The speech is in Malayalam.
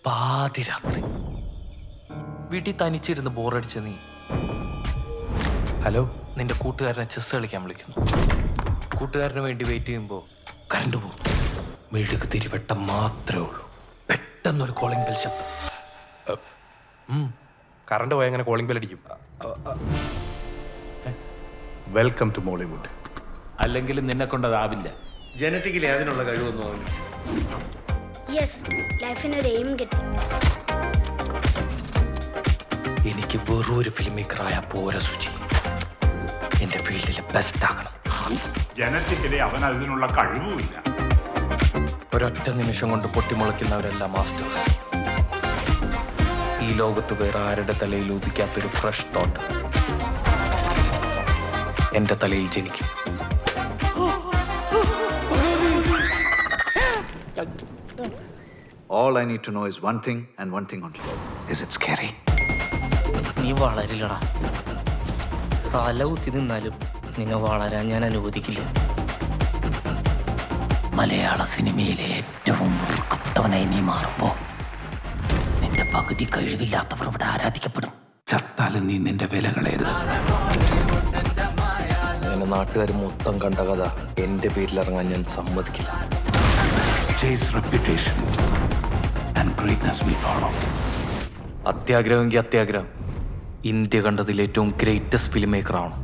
പാതിരാത്രി വീട്ടിൽ തനിച്ചിരുന്ന് ബോറടിച്ച നീ ഹലോ നിന്റെ കൂട്ടുകാരനെ ചെസ് കളിക്കാൻ വിളിക്കുന്നു. കൂട്ടുകാരന് വേണ്ടി വെയിറ്റ് ചെയ്യുമ്പോൾ കറണ്ട് പോകും. മെഴുക് തിരിവട്ടം മാത്രമേ ഉള്ളൂ. പെട്ടെന്നൊരു കോളിംഗ് ബെൽ ശബ്ദം. കറണ്ട് പോയ അങ്ങനെ കോളിംഗ് ബെൽ അടിക്കും. Welcome to Mollywood. അല്ലെങ്കിൽ നിന്നെ കൊണ്ടതാവില്ല. ജനറ്റിക്കലി അതിനുള്ള കഴിവൊന്നും അവന്. യെസ്, ലൈഫിനൊരു എയിം കിട്ടി. എനിക്ക് വെറൊരു ഫിലിം മേക്കറായ പോരാ സുചി. എന്റെ ഫീൽഡിലെ ബെസ്റ്റ് ആകണം. ജനറ്റിക്കലി അവൻ അതിനുള്ള കഴിവുമില്ല. ഒരൊറ്റ നിമിഷം കൊണ്ട് പൊട്ടിമുളയ്ക്കുന്നവരെല്ലാം മാസ്റ്റേഴ്സ്. ഈ ലോകത്ത് വേറെ ആരുടെ തലയിൽ ഉദിക്കാത്തൊരു ഫ്രഷ് തോട്ട് എന്റെ തലയിൽ ജനിക്കും. All I need to know is one thing and one thing only. Is it scary? നീ വളരില്ലടാ. തല കുത്തി നിന്നാലും നിന്നെ വളരാൻ ഞാൻ അനുവദിക്കില്ല. മലയാള സിനിമയിലെ ഏറ്റവും വെറുക്കപ്പെട്ടവനായി നീ മാറുമ്പോ നിന്റെ പകുതി കഴിവില്ലാത്തവർ ഇവിടെ ആരാധിക്കപ്പെടും. ചത്താലും നീ നിന്റെ വില കളയരുത്. അങ്ങനെ നാട്ടുകാർ മൊത്തം കണ്ട കഥ എന്റെ പേരിലിറങ്ങാൻ ഞാൻ സമ്മതിക്കില്ല. Chase reputation and greatness will follow. അത്യാഗ്രഹമെങ്കിൽ അത്യാഗ്രഹം. ഇന്ത്യ കണ്ടതിൽ ഏറ്റവും ഗ്രേറ്റസ്റ്റ് ഫിലിം മേക്കർ ആണ്.